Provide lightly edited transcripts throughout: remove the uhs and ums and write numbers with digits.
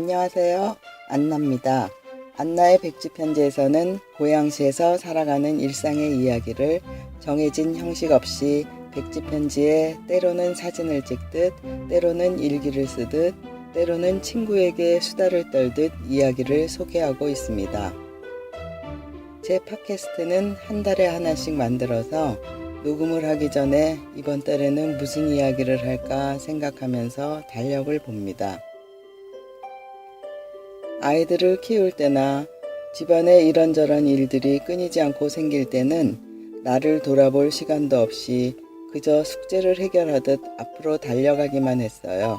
안녕하세요. 안나입니다. 안나의 백지편지에서는 고양시에서 살아가는 일상의 이야기를 정해진 형식 없이 백지편지에 때로는 사진을 찍듯, 때로는 일기를 쓰듯, 때로는 친구에게 수다를 떨듯 이야기를 소개하고 있습니다. 제 팟캐스트는 한 달에 하나씩 만들어서 녹음을 하기 전에 이번 달에는 무슨 이야기를 할까 생각하면서 달력을 봅니다. 아이들을 키울 때나 집안에 이런저런 일들이 끊이지 않고 생길 때는 나를 돌아볼 시간도 없이 그저 숙제를 해결하듯 앞으로 달려가기만 했어요.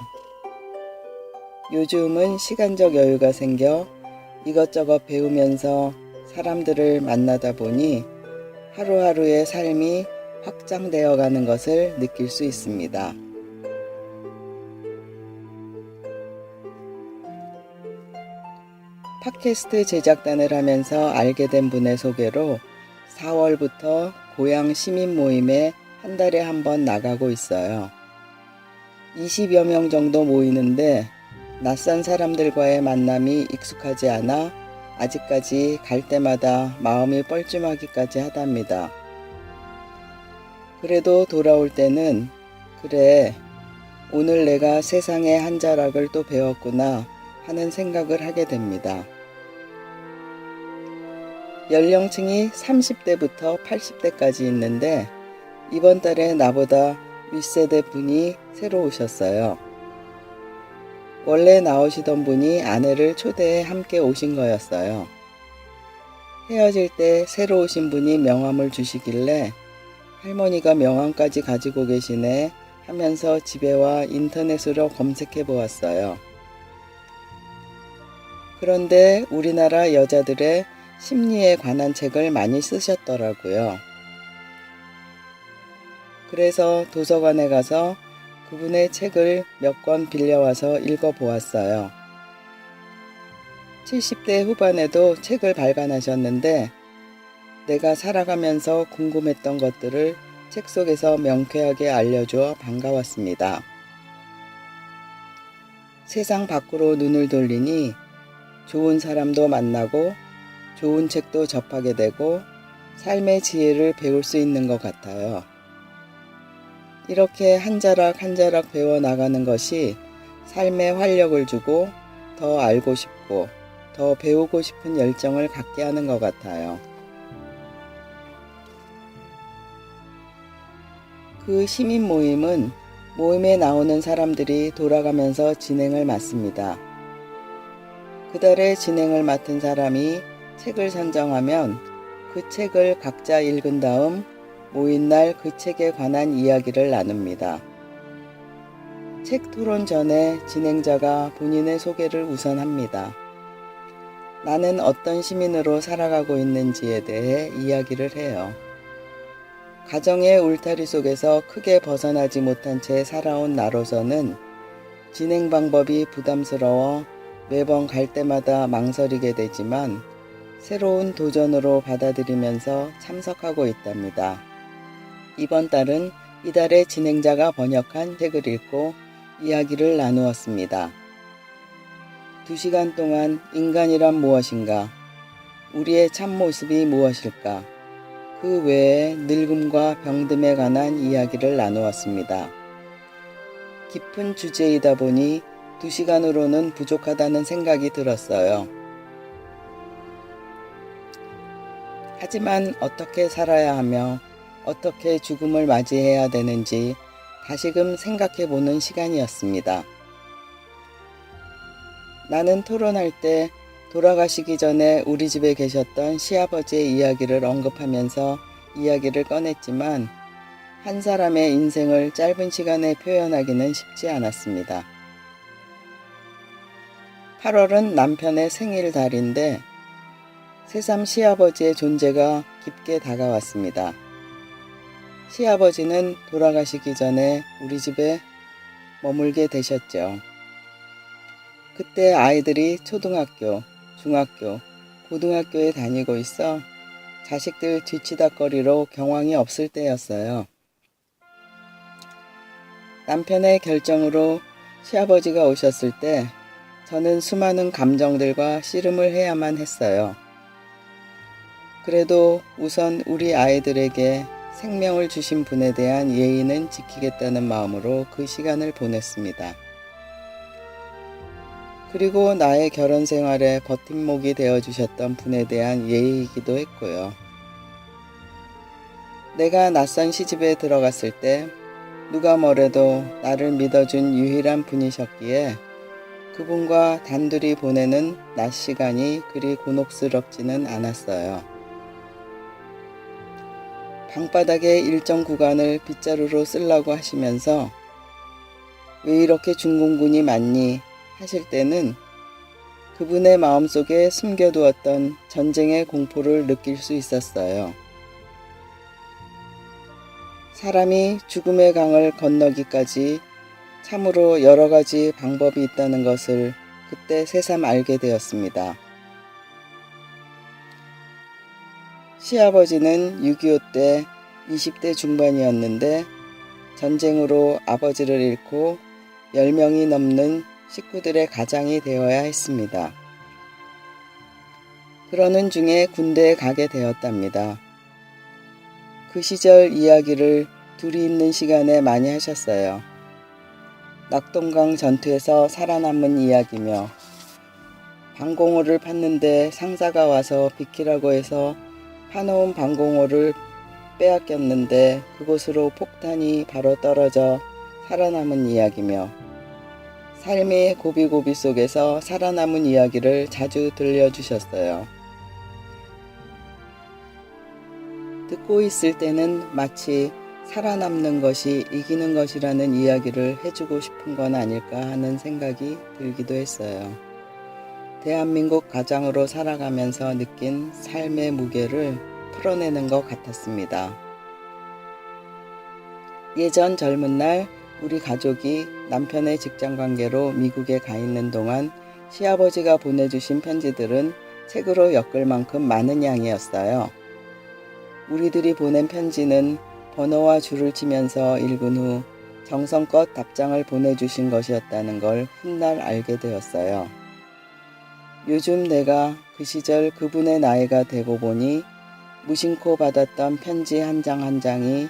요즘은 시간적 여유가 생겨 이것저것 배우면서 사람들을 만나다 보니 하루하루의 삶이 확장되어 가는 것을 느낄 수 있습니다. 팟캐스트 제작단을 하면서 알게 된 분의 소개로 4월부터 고향 시민 모임에 한 달에 한 번 나가고 있어요. 20여 명 정도 모이는데 낯선 사람들과의 만남이 익숙하지 않아 아직까지 갈 때마다 마음이 뻘쭘하기까지 하답니다. 그래도 돌아올 때는 그래, 오늘 내가 세상의 한 자락을 또 배웠구나 하는 생각을 하게 됩니다. 연령층이 30대부터 80대까지 있는데 이번 달에 나보다 윗세대 분이 새로 오셨어요. 원래 나오시던 분이 아내를 초대해 함께 오신 거였어요. 헤어질 때 새로 오신 분이 명함을 주시길래 할머니가 명함까지 가지고 계시네 하면서 집에 와 인터넷으로 검색해 보았어요. 그런데 우리나라 여자들의 심리에 관한 책을 많이 쓰셨더라고요. 그래서 도서관에 가서 그분의 책을 몇 권 빌려와서 읽어보았어요. 70대 후반에도 책을 발간하셨는데 내가 살아가면서 궁금했던 것들을 책 속에서 명쾌하게 알려주어 반가웠습니다. 세상 밖으로 눈을 돌리니 좋은 사람도 만나고 좋은 책도 접하게 되고 삶의 지혜를 배울 수 있는 것 같아요. 이렇게 한 자락 한 자락 배워나가는 것이 삶에 활력을 주고 더 알고 싶고 더 배우고 싶은 열정을 갖게 하는 것 같아요. 그 시민 모임은 모임에 나오는 사람들이 돌아가면서 진행을 맡습니다. 그달의 진행을 맡은 사람이 책을 선정하면 그 책을 각자 읽은 다음 모인 날 그 책에 관한 이야기를 나눕니다. 책 토론 전에 진행자가 본인의 소개를 우선 합니다. 나는 어떤 시민으로 살아가고 있는지에 대해 이야기를 해요. 가정의 울타리 속에서 크게 벗어나지 못한 채 살아온 나로서는 진행 방법이 부담스러워 매번 갈 때마다 망설이게 되지만 새로운 도전으로 받아들이면서 참석하고 있답니다. 이번 달은 이달의 진행자가 번역한 책을 읽고 이야기를 나누었습니다. 2시간 동안 인간이란 무엇인가? 우리의 참모습이 무엇일까? 그 외에 늙음과 병듦에 관한 이야기를 나누었습니다. 깊은 주제이다 보니 2시간으로는 부족하다는 생각이 들었어요. 하지만 어떻게 살아야 하며 어떻게 죽음을 맞이해야 되는지 다시금 생각해보는 시간이었습니다. 나는 토론할 때 돌아가시기 전에 우리 집에 계셨던 시아버지의 이야기를 언급하면서 이야기를 꺼냈지만 한 사람의 인생을 짧은 시간에 표현하기는 쉽지 않았습니다. 8월은 남편의 생일달인데 새삼 시아버지의 존재가 깊게 다가왔습니다. 시아버지는 돌아가시기 전에 우리 집에 머물게 되셨죠. 그때 아이들이 초등학교, 중학교, 고등학교에 다니고 있어 자식들 뒤치다꺼리로 경황이 없을 때였어요. 남편의 결정으로 시아버지가 오셨을 때 저는 수많은 감정들과 씨름을 해야만 했어요. 그래도 우선 우리 아이들에게 생명을 주신 분에 대한 예의는 지키겠다는 마음으로 그 시간을 보냈습니다. 그리고 나의 결혼 생활에 버팀목이 되어주셨던 분에 대한 예의이기도 했고요. 내가 낯선 시집에 들어갔을 때 누가 뭐래도 나를 믿어준 유일한 분이셨기에 그분과 단둘이 보내는 낮 시간이 그리 곤혹스럽지는 않았어요. 방바닥의 일정 구간을 빗자루로 쓰려고 하시면서 왜 이렇게 중공군이 많니 하실 때는 그분의 마음속에 숨겨두었던 전쟁의 공포를 느낄 수 있었어요. 사람이 죽음의 강을 건너기까지 참으로 여러 가지 방법이 있다는 것을 그때 새삼 알게 되었습니다. 시아버지는 6.25 때 20대 중반이었는데 전쟁으로 아버지를 잃고 10명이 넘는 식구들의 가장이 되어야 했습니다. 그러는 중에 군대에 가게 되었답니다. 그 시절 이야기를 둘이 있는 시간에 많이 하셨어요. 낙동강 전투에서 살아남은 이야기며 방공호를 팠는데 상사가 와서 비키라고 해서 파놓은 방공호를 빼앗겼는데 그곳으로 폭탄이 바로 떨어져 살아남은 이야기며 삶의 고비고비 속에서 살아남은 이야기를 자주 들려주셨어요. 듣고 있을 때는 마치 살아남는 것이 이기는 것이라는 이야기를 해주고 싶은 건 아닐까 하는 생각이 들기도 했어요. 대한민국 가장으로 살아가면서 느낀 삶의 무게를 풀어내는 것 같았습니다. 예전 젊은 날 우리 가족이 남편의 직장관계로 미국에 가 있는 동안 시아버지가 보내주신 편지들은 책으로 엮을 만큼 많은 양이었어요. 우리들이 보낸 편지는 번호와 줄을 치면서 읽은 후 정성껏 답장을 보내주신 것이었다는 걸 훗날 알게 되었어요. 요즘 내가 그 시절 그분의 나이가 되고 보니 무심코 받았던 편지 한 장 한 장이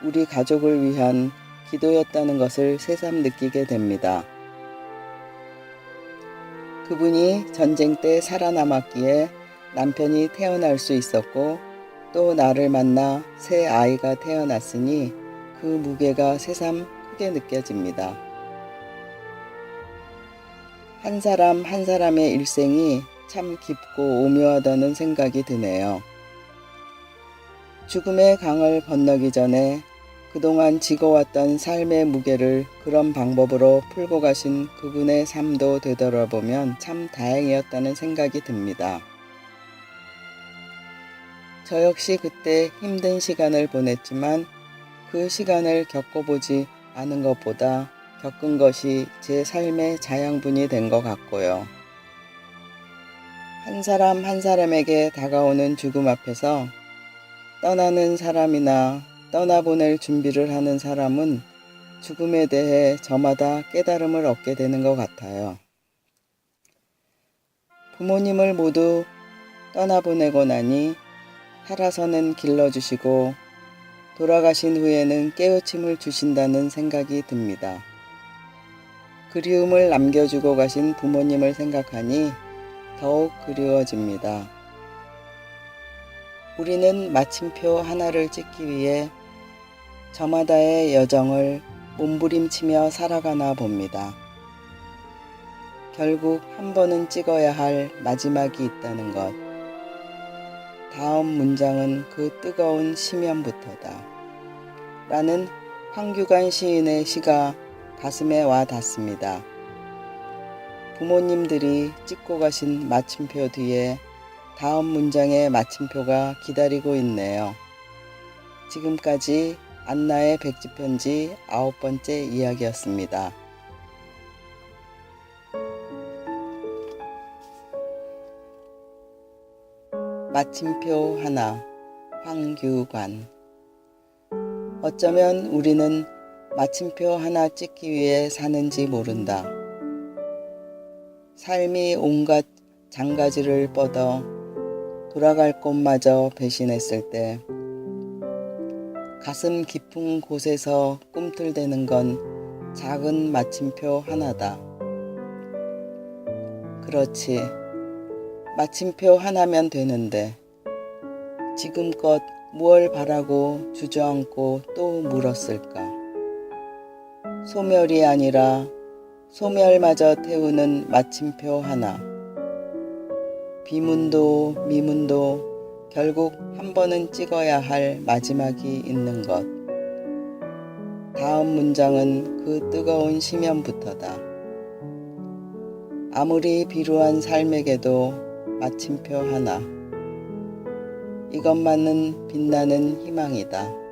우리 가족을 위한 기도였다는 것을 새삼 느끼게 됩니다. 그분이 전쟁 때 살아남았기에 남편이 태어날 수 있었고 또 나를 만나 새 아이가 태어났으니 그 무게가 새삼 크게 느껴집니다. 한 사람 한 사람의 일생이 참 깊고 오묘하다는 생각이 드네요. 죽음의 강을 건너기 전에 그동안 지고왔던 삶의 무게를 그런 방법으로 풀고 가신 그분의 삶도 되돌아보면 참 다행이었다는 생각이 듭니다. 저 역시 그때 힘든 시간을 보냈지만 그 시간을 겪어보지 않은 것보다 겪은 것이 제 삶의 자양분이 된 것 같고요. 한 사람 한 사람에게 다가오는 죽음 앞에서 떠나는 사람이나 떠나보낼 준비를 하는 사람은 죽음에 대해 저마다 깨달음을 얻게 되는 것 같아요. 부모님을 모두 떠나보내고 나니 살아서는 길러주시고 돌아가신 후에는 깨우침을 주신다는 생각이 듭니다. 그리움을 남겨주고 가신 부모님을 생각하니 더욱 그리워집니다. 우리는 마침표 하나를 찍기 위해 저마다의 여정을 몸부림치며 살아가나 봅니다. 결국 한 번은 찍어야 할 마지막이 있다는 것. 다음 문장은 그 뜨거운 시면부터다. 라는 황규관 시인의 시가 가슴에 와 닿습니다. 부모님들이 찍고 가신 마침표 뒤에 다음 문장의 마침표가 기다리고 있네요. 지금까지 안나의 백지편지 9번째 이야기였습니다. 마침표 하나, 황규관. 어쩌면 우리는 마침표 하나 찍기 위해 사는지 모른다. 삶이 온갖 장가지를 뻗어 돌아갈 곳마저 배신했을 때 가슴 깊은 곳에서 꿈틀대는 건 작은 마침표 하나다. 그렇지. 마침표 하나면 되는데 지금껏 무얼 바라고 주저앉고 또 물었을까? 소멸이 아니라 소멸마저 태우는 마침표 하나. 비문도 미문도 결국 한 번은 찍어야 할 마지막이 있는 것. 다음 문장은 그 뜨거운 심연부터다. 아무리 비루한 삶에게도 마침표 하나. 이것만은 빛나는 희망이다.